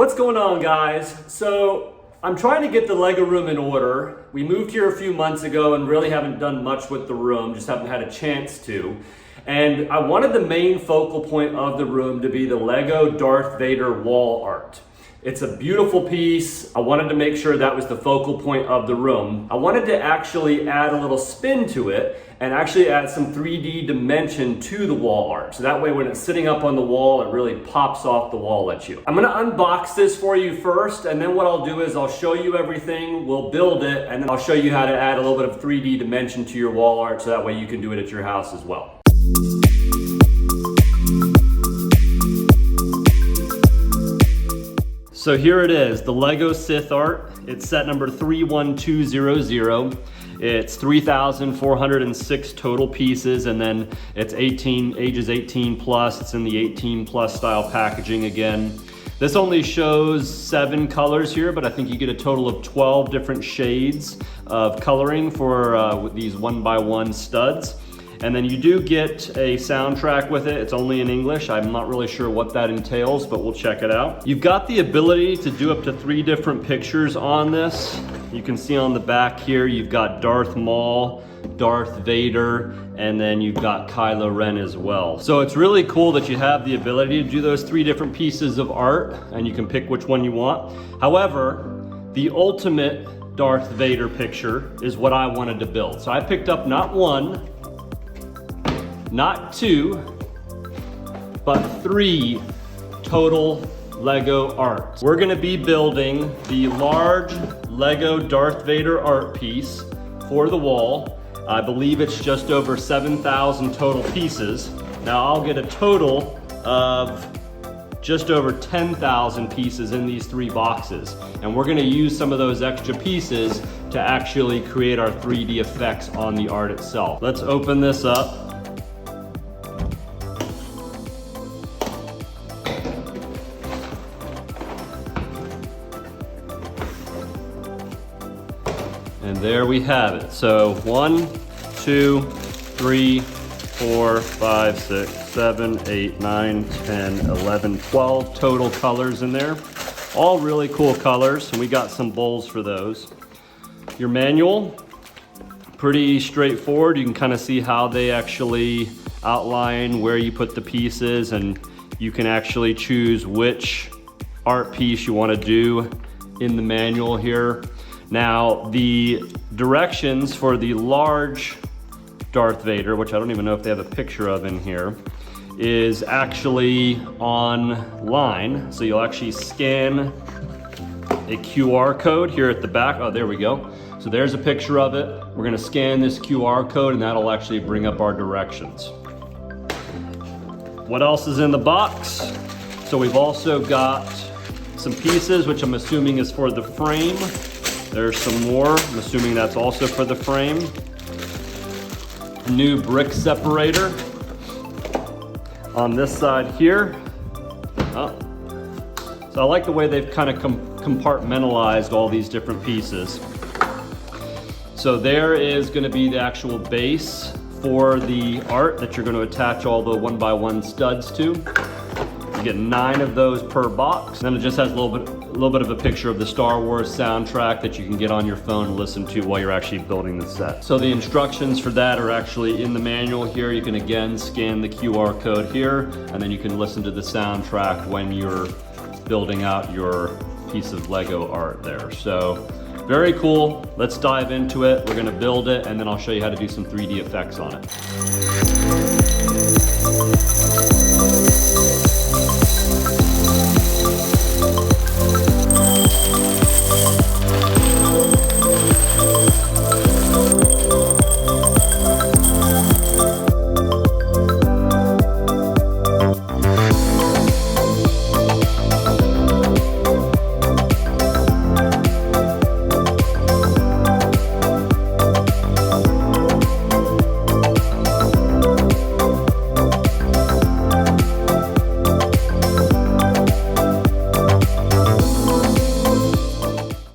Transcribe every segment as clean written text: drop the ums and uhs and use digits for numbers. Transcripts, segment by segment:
What's going on, guys? So I'm trying to get the Lego room in order. We moved here a few months ago and really haven't done much with the room, just haven't had a chance to. And I wanted the main focal point of the room to be the Lego Darth Vader wall art. It's a beautiful piece. I wanted to make sure that was the focal point of the room. I wanted to actually add a little spin to it and actually add some 3D dimension to the wall art. So that way when it's sitting up on the wall, it really pops off the wall at you. I'm gonna unbox this for you first, and then what I'll do is I'll show you everything, we'll build it, and then I'll show you how to add a little bit of 3D dimension to your wall art so that way you can do it at your house as well. So here it is, the Lego Sith Art. It's set number 31200. It's 3,406 total pieces, and then it's ages 18 plus. It's in the 18 plus style packaging again. This only shows 7 colors here, but I think you get a total of 12 different shades of coloring for with these 1x1 studs. And then you do get a soundtrack with it. It's only in English. I'm not really sure what that entails, but we'll check it out. You've got the ability to do up to 3 different pictures on this. You can see on the back here, you've got Darth Maul, Darth Vader, and then you've got Kylo Ren as well. So it's really cool that you have the ability to do those 3 different pieces of art, and you can pick which one you want. However, the ultimate Darth Vader picture is what I wanted to build. So I picked up not 1, not 2, but 3 total Lego arts. We're gonna be building the large Lego Darth Vader art piece for the wall. I believe it's just over 7,000 total pieces. Now I'll get a total of just over 10,000 pieces in these 3 boxes. And we're gonna use some of those extra pieces to actually create our 3D effects on the art itself. Let's open this up. And there we have it. So 1, 2, 3, 4, 5, 6, 7, 8, 9, 10, 11, 12 total colors in there. All really cool colors, and we got some bowls for those. Your manual, pretty straightforward. You can kind of see how they actually outline where you put the pieces, and you can actually choose which art piece you want to do in the manual here. Now, the directions for the large Darth Vader, which I don't even know if they have a picture of in here, is actually online. So you'll actually scan a QR code here at the back. Oh, there we go. So there's a picture of it. We're gonna scan this QR code, and that'll actually bring up our directions. What else is in the box? So we've also got some pieces, which I'm assuming is for the frame. There's some more, I'm assuming that's also for the frame. A new brick separator on this side here. Oh. So I like the way they've kind of compartmentalized all these different pieces. So there is going to be the actual base for the art that you're going to attach all the 1x1 studs to. You get 9 of those per box. Then it just has a little bit of a picture of the Star Wars soundtrack that you can get on your phone and listen to while you're actually building the set. So the instructions for that are actually in the manual here. You can again scan the QR code here, and then you can listen to the soundtrack when you're building out your piece of Lego art there. So very cool. Let's dive into it. We're gonna build it, and then I'll show you how to do some 3D effects on it.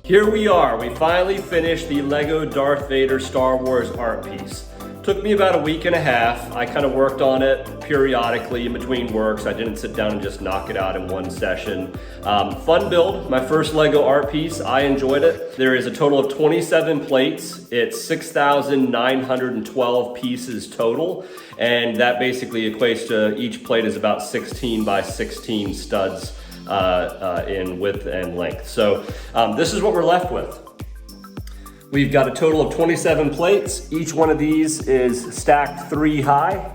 Here we are, we finally finished the Lego Darth Vader Star Wars art piece. Took me about a week and a half. I kind of worked on it periodically in between works. I didn't sit down and just knock it out in one session. Fun build, my first Lego art piece. I enjoyed it. There is a total of 27 plates. It's 6,912 pieces total. And that basically equates to each plate is about 16 by 16 studs in width and length. So this is what we're left with. We've got a total of 27 plates. Each one of these is stacked 3 high.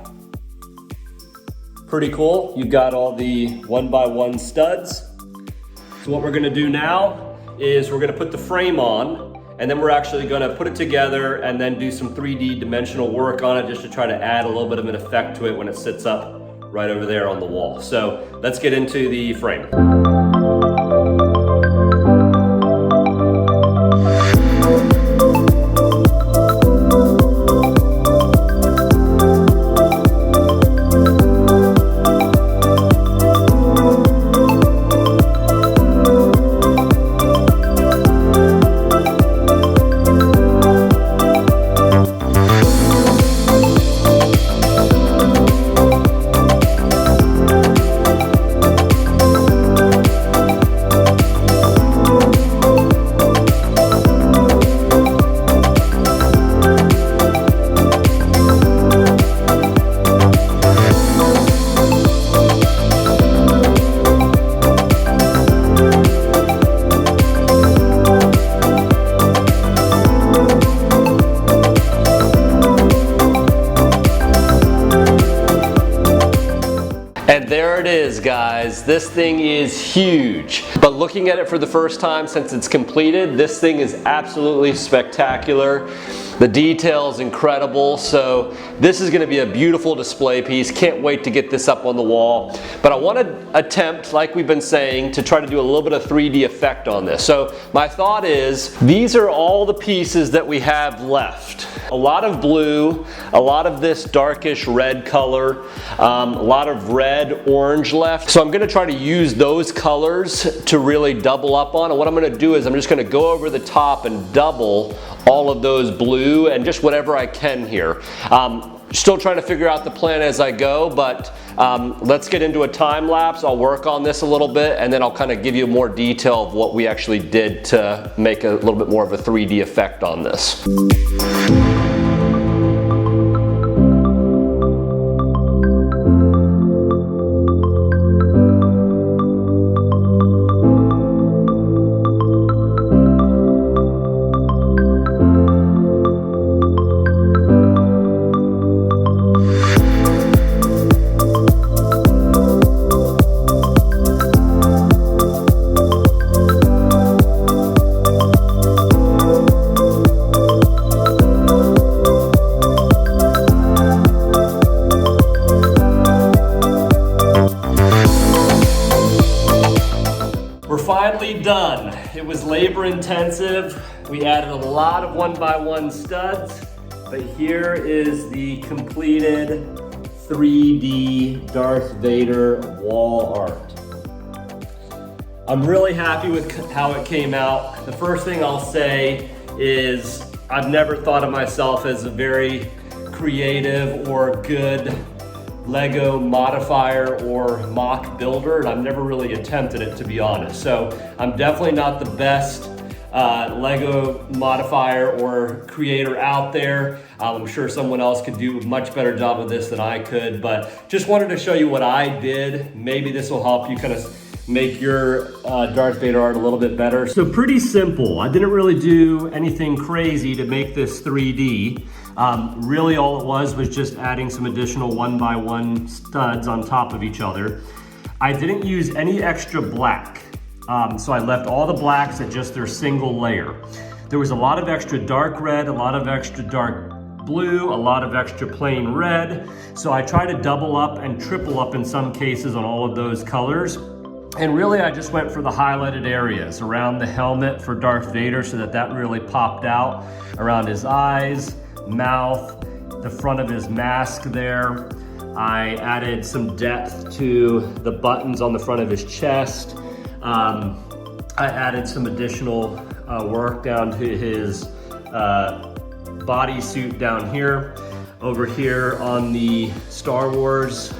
Pretty cool. You've got all the 1x1 studs. So what we're gonna do now is we're gonna put the frame on, and then we're actually gonna put it together and then do some 3D dimensional work on it just to try to add a little bit of an effect to it when it sits up right over there on the wall. So let's get into the frame. And there it is, guys. This thing is huge. But looking at it for the first time since it's completed, this thing is absolutely spectacular. The detail's incredible. So this is gonna be a beautiful display piece. Can't wait to get this up on the wall. But I wanna attempt, like we've been saying, to try to do a little bit of 3D effect on this. So my thought is, these are all the pieces that we have left. A lot of blue, a lot of this darkish red color, a lot of red, orange left. So I'm gonna try to use those colors to really double up on. And what I'm gonna do is I'm just gonna go over the top and double all of those blue and just whatever I can here. Still trying to figure out the plan as I go, but let's get into a time lapse. I'll work on this a little bit and then I'll kind of give you more detail of what we actually did to make a little bit more of a 3D effect on this. Finally done. It was labor intensive. We added a lot of 1x1 studs, but here is the completed 3D Darth Vader wall art. I'm really happy with how it came out. The first thing I'll say is I've never thought of myself as a very creative or good Lego modifier or mock builder, and I've never really attempted it, to be honest. So I'm definitely not the best Lego modifier or creator out there. I'm sure someone else could do a much better job of this than I could, but just wanted to show you what I did. Maybe this will help you kind of make your Darth Vader art a little bit better. So pretty simple. I didn't really do anything crazy to make this 3D. Really all it was just adding some additional 1x1 studs on top of each other. I didn't use any extra black. So I left all the blacks at just their single layer. There was a lot of extra dark red, a lot of extra dark blue, a lot of extra plain red. So I tried to double up and triple up in some cases on all of those colors. And really I just went for the highlighted areas around the helmet for Darth Vader so that really popped out, around his eyes, mouth, the front of his mask there. I added some depth to the buttons on the front of his chest. I added some additional work down to his bodysuit down here. Over here on the Star Wars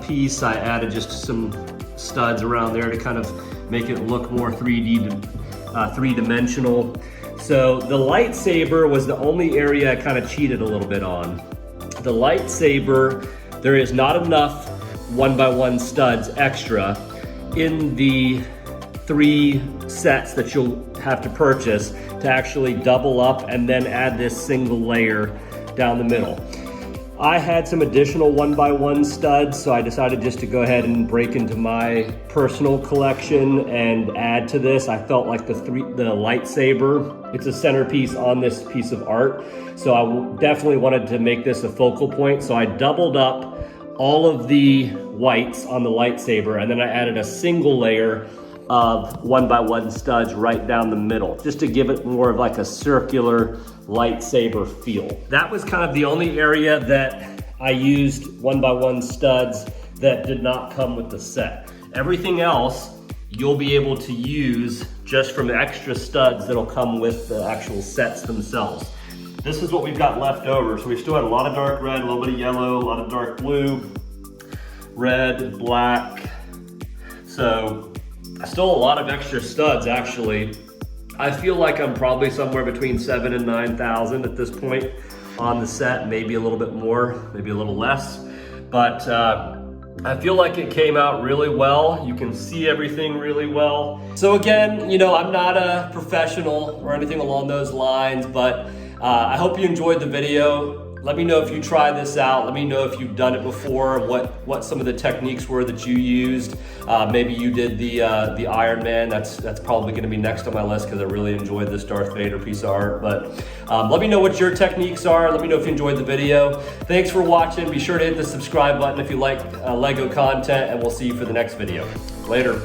piece, I added just some studs around there to kind of make it look more three-dimensional. So the lightsaber was the only area I kind of cheated a little bit on. The lightsaber, there is not enough 1x1 studs extra in the 3 sets that you'll have to purchase to actually double up and then add this single layer down the middle. I had some additional 1x1 studs, so I decided just to go ahead and break into my personal collection and add to this. I felt like the lightsaber, it's a centerpiece on this piece of art, so I definitely wanted to make this a focal point. So I doubled up all of the whites on the lightsaber, and then I added a single layer of 1x1 studs right down the middle, just to give it more of like a circular lightsaber feel. That was kind of the only area that I used 1x1 studs that did not come with the set. Everything else you'll be able to use just from the extra studs that'll come with the actual sets themselves. This is what we've got left over. So we still had a lot of dark red, a little bit of yellow, a lot of dark blue, red, black. So still a lot of extra studs actually. I feel like I'm probably somewhere between 7,000 and 9,000 at this point on the set, maybe a little bit more, maybe a little less. But I feel like it came out really well. You can see everything really well. So again, you know, I'm not a professional or anything along those lines, but I hope you enjoyed the video. Let me know if you try this out. Let me know if you've done it before, what some of the techniques were that you used. Maybe you did the Iron Man. That's probably gonna be next on my list because I really enjoyed this Darth Vader piece of art. But let me know what your techniques are. Let me know if you enjoyed the video. Thanks for watching. Be sure to hit the subscribe button if you like Lego content, and we'll see you for the next video. Later.